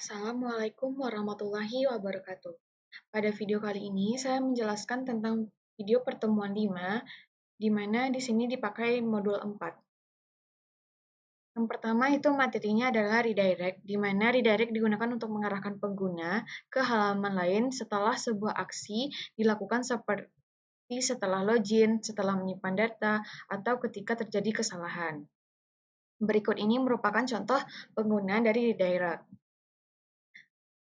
Assalamualaikum warahmatullahi wabarakatuh. Pada video kali ini, saya menjelaskan tentang video pertemuan 5, di mana di sini dipakai modul 4. Yang pertama itu materinya adalah redirect, di mana redirect digunakan untuk mengarahkan pengguna ke halaman lain setelah sebuah aksi dilakukan seperti setelah login, setelah menyimpan data, atau ketika terjadi kesalahan. Berikut ini merupakan contoh pengguna dari redirect.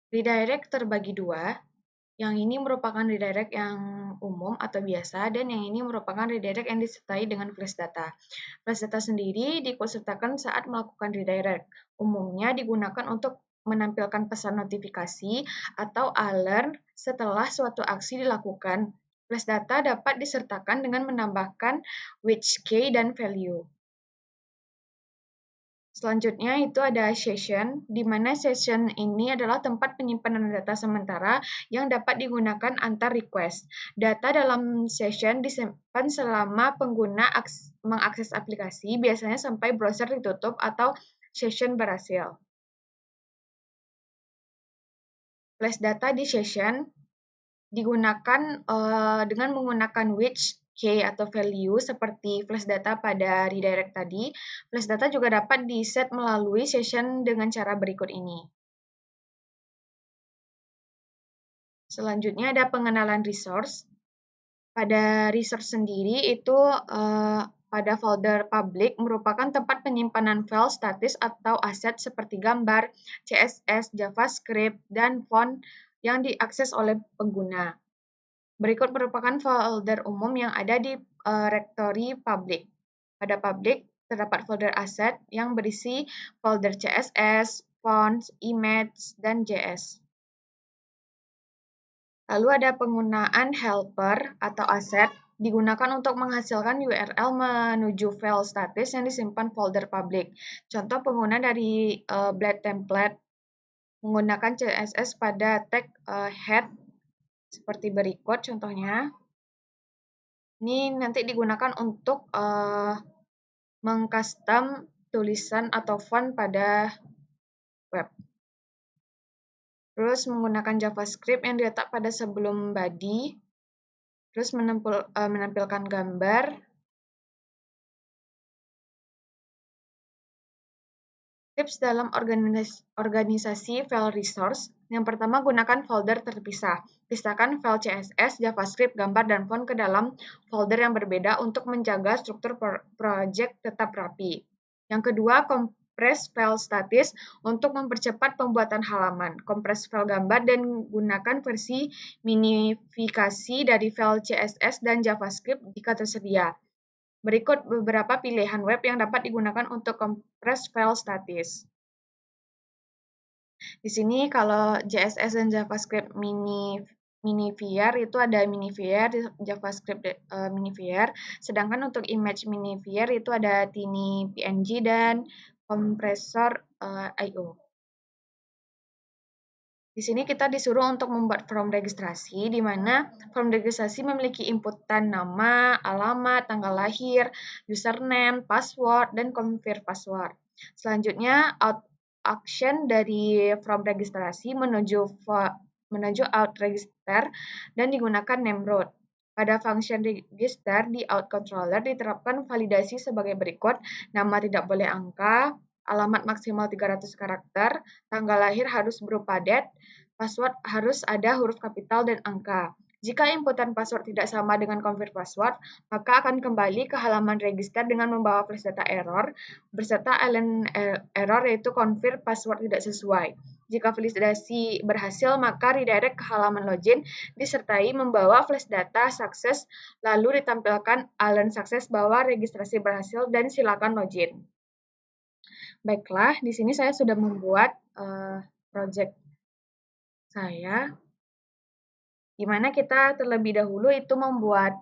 Redirect terbagi dua. Yang ini merupakan redirect yang umum atau biasa, dan yang ini merupakan redirect yang disertai dengan flash data. Flash data sendiri diikutsertakan saat melakukan redirect. Umumnya digunakan untuk menampilkan pesan notifikasi atau alert setelah suatu aksi dilakukan. Flash data dapat disertakan dengan menambahkan which key dan value. Selanjutnya itu ada session, di mana session ini adalah tempat penyimpanan data sementara yang dapat digunakan antar request. Data dalam session disimpan selama pengguna mengakses aplikasi, biasanya sampai browser ditutup atau session berhasil. Flash data di session digunakan dengan menggunakan which key atau value seperti flash data pada redirect tadi. Flash data juga dapat di-set melalui session dengan cara berikut ini. Selanjutnya ada pengenalan resource. Pada resource sendiri itu pada folder public merupakan tempat penyimpanan file statis atau aset seperti gambar, CSS, JavaScript, dan font yang diakses oleh pengguna. Berikut merupakan folder umum yang ada di rektori public. Pada public terdapat folder aset yang berisi folder CSS, fonts, image, dan JS. Lalu ada penggunaan helper atau aset digunakan untuk menghasilkan URL menuju file statis yang disimpan folder public. Contoh pengguna dari Blade Template menggunakan CSS pada tag head seperti berikut contohnya. Ini nanti digunakan untuk mengcustom tulisan atau font pada web. Terus menggunakan JavaScript yang diletak pada sebelum body. Terus menampilkan gambar. Tips dalam organisasi file resource. Yang pertama, gunakan folder terpisah. Pisahkan file CSS, JavaScript, gambar, dan font ke dalam folder yang berbeda untuk menjaga struktur project tetap rapi. Yang kedua, kompres file statis untuk mempercepat pembuatan halaman. Kompres file gambar dan gunakan versi minifikasi dari file CSS dan JavaScript jika tersedia. Berikut beberapa pilihan web yang dapat digunakan untuk kompres file statis. Di sini kalau CSS dan JavaScript Minifier itu ada Minifier, JavaScript Minifier, sedangkan untuk image Minifier itu ada Tiny PNG dan kompresor IO. Di sini kita disuruh untuk membuat form registrasi, di mana form registrasi memiliki inputan nama, alamat, tanggal lahir, username, password, dan confirm password. Selanjutnya, action dari form registrasi menuju out register dan digunakan name root. Pada function register di out controller diterapkan validasi sebagai berikut: nama tidak boleh angka, alamat maksimal 300 karakter, tanggal lahir harus berupa date, password harus ada huruf kapital dan angka. Jika inputan password tidak sama dengan confirm password, maka akan kembali ke halaman register dengan membawa flash data error, berserta element error yaitu confirm password tidak sesuai. Jika validasi berhasil, maka redirect ke halaman login disertai membawa flash data sukses, lalu ditampilkan alert sukses bahwa registrasi berhasil dan silakan login. Baiklah, di sini saya sudah membuat project saya, di mana kita terlebih dahulu itu membuat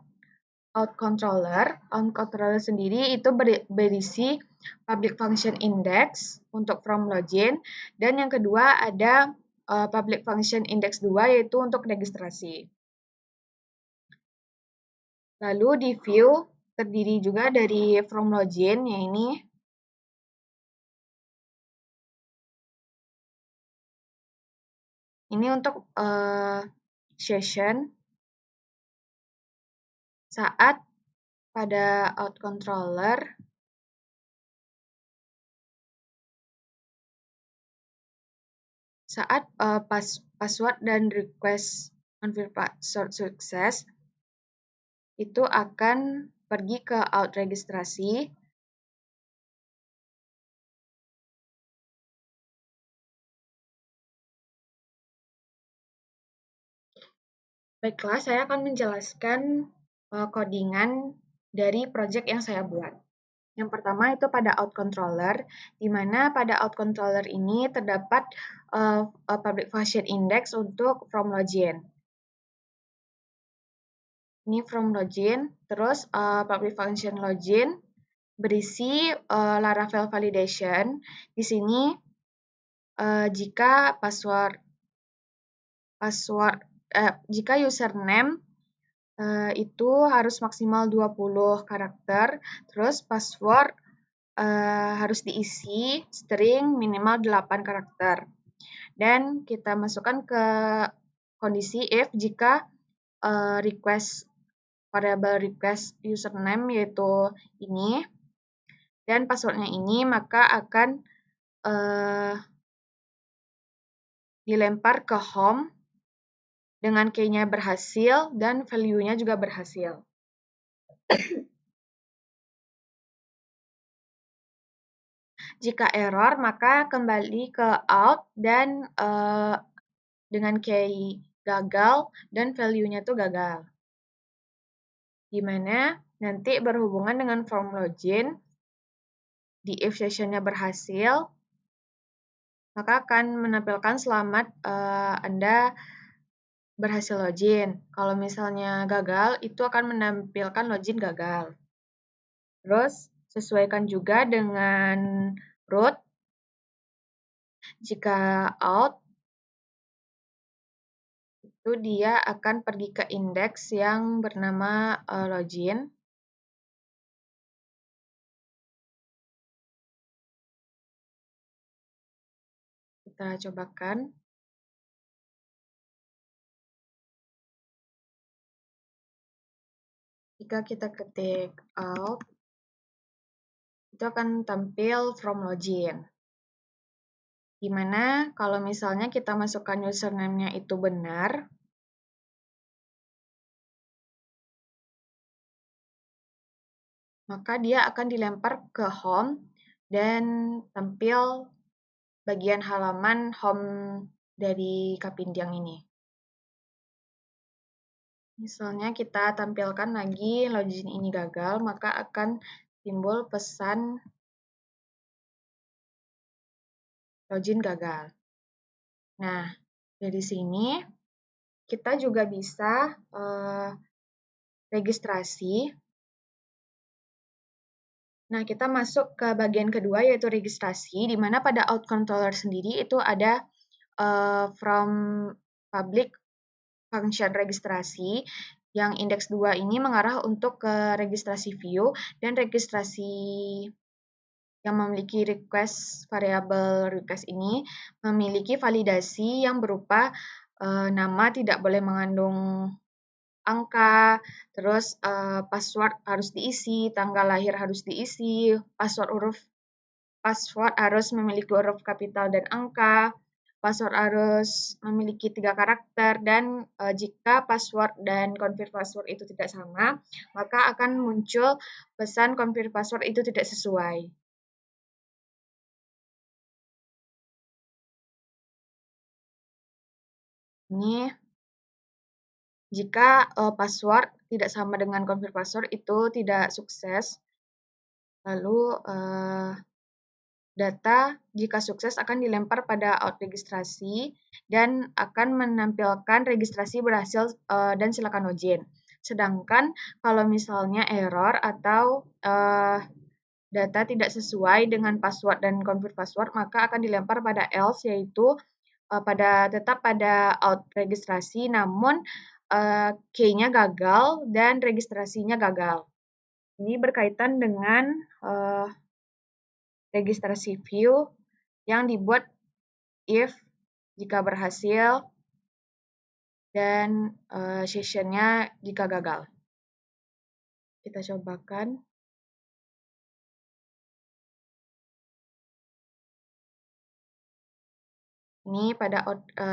out controller. Out controller sendiri itu berisi public function index untuk from login, dan yang kedua ada public function index 2 yaitu untuk registrasi. Lalu di view terdiri juga dari from login, ya ini. Ini untuk session saat pada out controller saat password dan request confirm password sukses itu akan pergi ke out registrasi. Baiklah, saya akan menjelaskan codingan dari project yang saya buat. Yang pertama itu pada out controller, di mana pada out controller ini terdapat public function index untuk from login. Ini from login, terus public function login berisi Laravel validation. Di sini jika jika username itu harus maksimal 20 karakter, terus password harus diisi string minimal 8 karakter. Dan kita masukkan ke kondisi if jika variable request username yaitu ini dan passwordnya ini, maka akan dilempar ke home dengan key-nya berhasil dan value-nya juga berhasil. Jika error, maka kembali ke out dan dengan key gagal dan value-nya itu gagal. Di mana nanti berhubungan dengan form login, di if session-nya berhasil, maka akan menampilkan selamat Anda berhasil login. Kalau misalnya gagal, itu akan menampilkan login gagal. Terus, sesuaikan juga dengan root. Jika out, itu dia akan pergi ke indeks yang bernama login. Kita cobakan. Jika kita ketik out, itu akan tampil from login. Dimana kalau misalnya kita masukkan username-nya itu benar, maka dia akan dilempar ke home dan tampil bagian halaman home dari Kapindiang ini. Misalnya kita tampilkan lagi login ini gagal, maka akan timbul pesan login gagal. Nah, dari sini kita juga bisa registrasi. Nah, kita masuk ke bagian kedua yaitu registrasi, di mana pada out controller sendiri itu ada from public function registrasi yang indeks 2 ini mengarah untuk ke registrasi view dan registrasi yang memiliki request variable request ini memiliki validasi yang berupa nama tidak boleh mengandung angka, terus password harus diisi, tanggal lahir harus diisi, password harus memiliki huruf kapital dan angka, password harus memiliki 3 karakter, dan jika password dan confirm password itu tidak sama, maka akan muncul pesan confirm password itu tidak sesuai. Ini jika password tidak sama dengan confirm password itu tidak sukses, lalu data jika sukses akan dilempar pada out registrasi dan akan menampilkan registrasi berhasil dan silakan login. Sedangkan kalau misalnya error atau data tidak sesuai dengan password dan confirm password, maka akan dilempar pada else, yaitu tetap pada out registrasi, namun key-nya gagal dan registrasinya gagal. Ini berkaitan dengan registrasi view yang dibuat if jika berhasil dan sessionnya jika gagal. Kita cobakan. Ini pada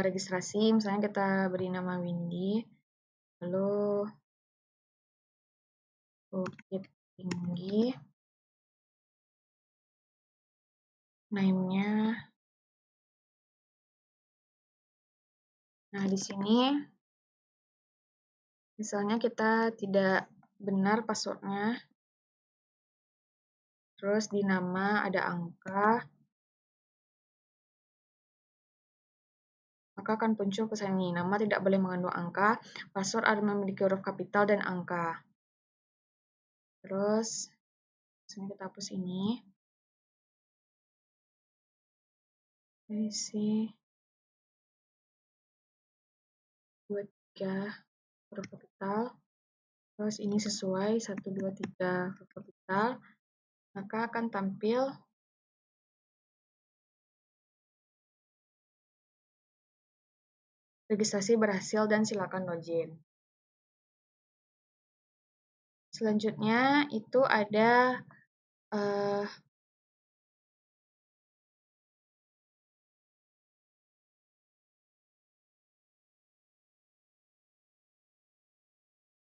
registrasi, misalnya kita beri nama Windy, lalu Bukit Tinggi, name-nya. Nah, di sini misalnya kita tidak benar passwordnya, terus di nama ada angka, maka akan muncul pesan ini, nama tidak boleh mengandung angka, password harus memiliki huruf kapital dan angka. Terus, misalnya kita hapus ini, isi 23 huruf kapital, terus ini sesuai 1, 2, 3 huruf kapital, maka akan tampil registrasi berhasil dan silakan login. Selanjutnya itu ada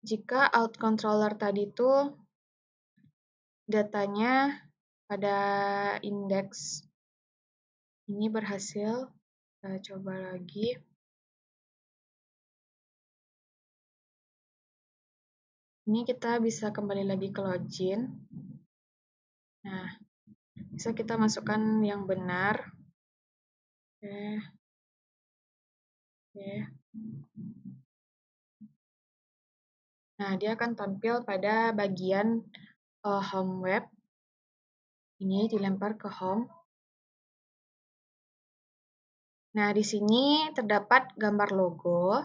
jika out controller tadi itu datanya pada indeks ini berhasil, kita coba lagi. Ini kita bisa kembali lagi ke login. Nah, bisa kita masukkan yang benar. Oke. Nah, dia akan tampil pada bagian home web. Ini dilempar ke home. Nah, di sini terdapat gambar logo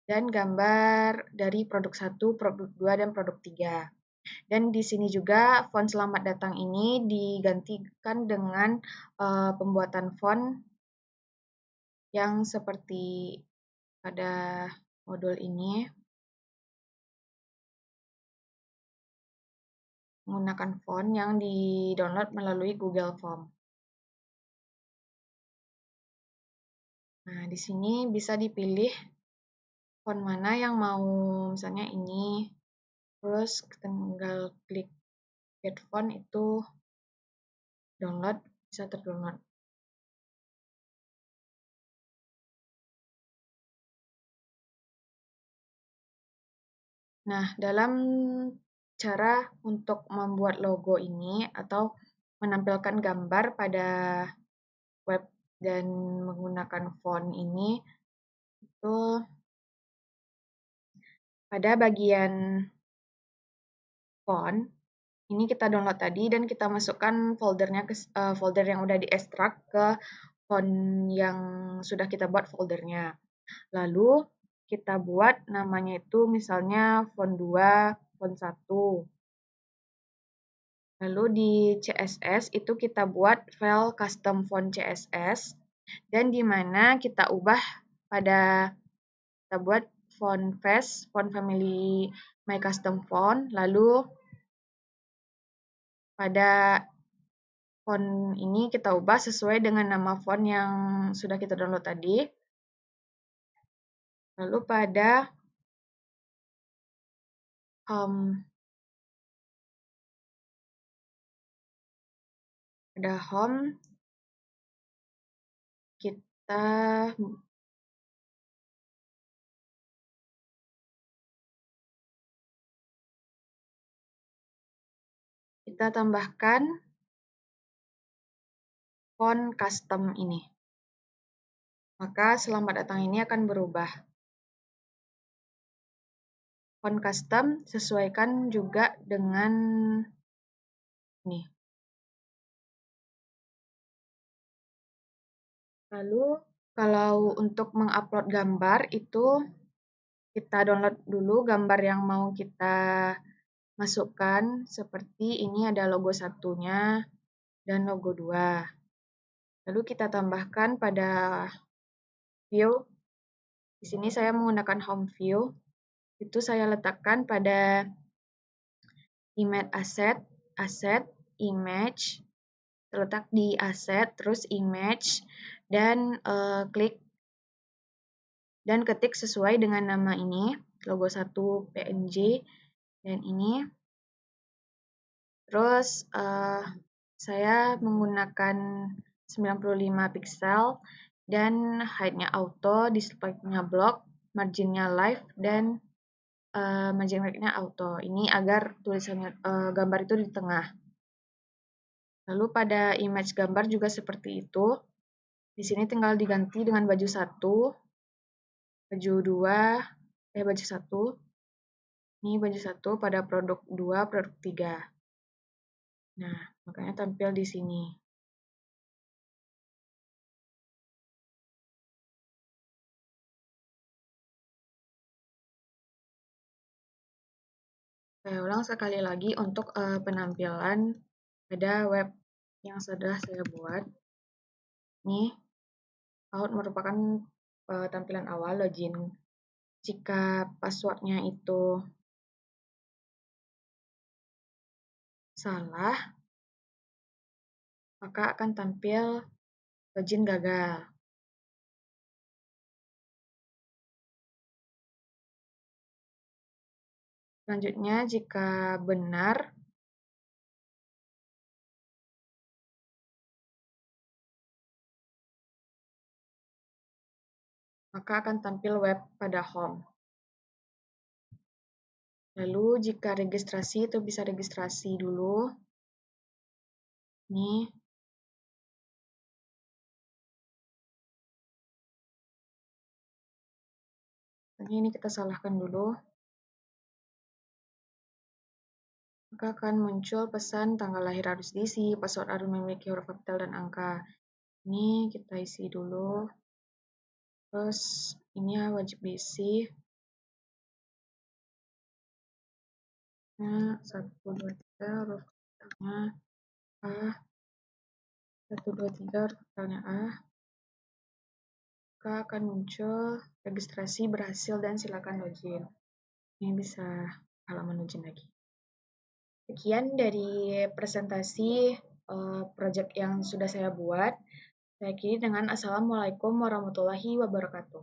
dan gambar dari produk 1, produk 2, dan produk 3. Dan di sini juga font selamat datang ini digantikan dengan pembuatan font yang seperti pada modul ini, menggunakan font yang di-download melalui Google Form. Nah, di sini bisa dipilih font mana yang mau, misalnya ini, terus tinggal klik get font, itu download, bisa terdownload. Nah, dalam cara untuk membuat logo ini atau menampilkan gambar pada web dan menggunakan font ini, itu pada bagian font, ini kita download tadi dan kita masukkan foldernya ke folder yang udah diekstrak ke font yang sudah kita buat foldernya. Lalu kita buat namanya itu misalnya font 2, font 1. Lalu di CSS itu kita buat file custom font CSS dan di mana kita ubah pada kita buat font face, font family my custom font, lalu pada font ini kita ubah sesuai dengan nama font yang sudah kita download tadi. Lalu pada home, kita tambahkan font custom ini. Maka selamat datang ini akan berubah. Font custom sesuaikan juga dengan ini. Lalu kalau untuk mengupload gambar itu kita download dulu gambar yang mau kita masukkan, seperti ini ada logo satunya dan logo 2. Lalu kita tambahkan pada view. Di Di sini saya menggunakan home view, itu saya letakkan pada image asset, image, terletak di asset, terus image, dan klik dan ketik sesuai dengan nama ini, logo 1 PNG, dan ini. Terus saya menggunakan 95 pixel, dan height-nya auto, display-nya block, margin-nya live, dan margin right-nya auto. Ini agar tulisannya gambar itu di tengah. Lalu pada image gambar juga seperti itu. Di sini tinggal diganti dengan baju 1, baju 2, baju 1. Ini baju 1 pada produk 2, produk 3. Nah, makanya tampil di sini. Saya ulang sekali lagi untuk penampilan pada web yang sudah saya buat. Ini out merupakan tampilan awal login. Jika passwordnya itu salah, maka akan tampil login gagal. Selanjutnya, jika benar, maka akan tampil web pada home. Lalu, jika registrasi itu bisa registrasi dulu. Ini kita salahkan dulu. Maka akan muncul pesan tanggal lahir harus diisi, password harus memiliki huruf kapital dan angka. Ini kita isi dulu. Terus ini wajib diisi. Nah, 1, 2, 3 huruf kapitalnya A. 1, 2, 3 huruf kapitalnya A. Maka akan muncul registrasi berhasil dan silakan login. Ini bisa halaman login lagi. Sekian dari presentasi project yang sudah saya buat. Saya akhiri dengan Assalamualaikum warahmatullahi wabarakatuh.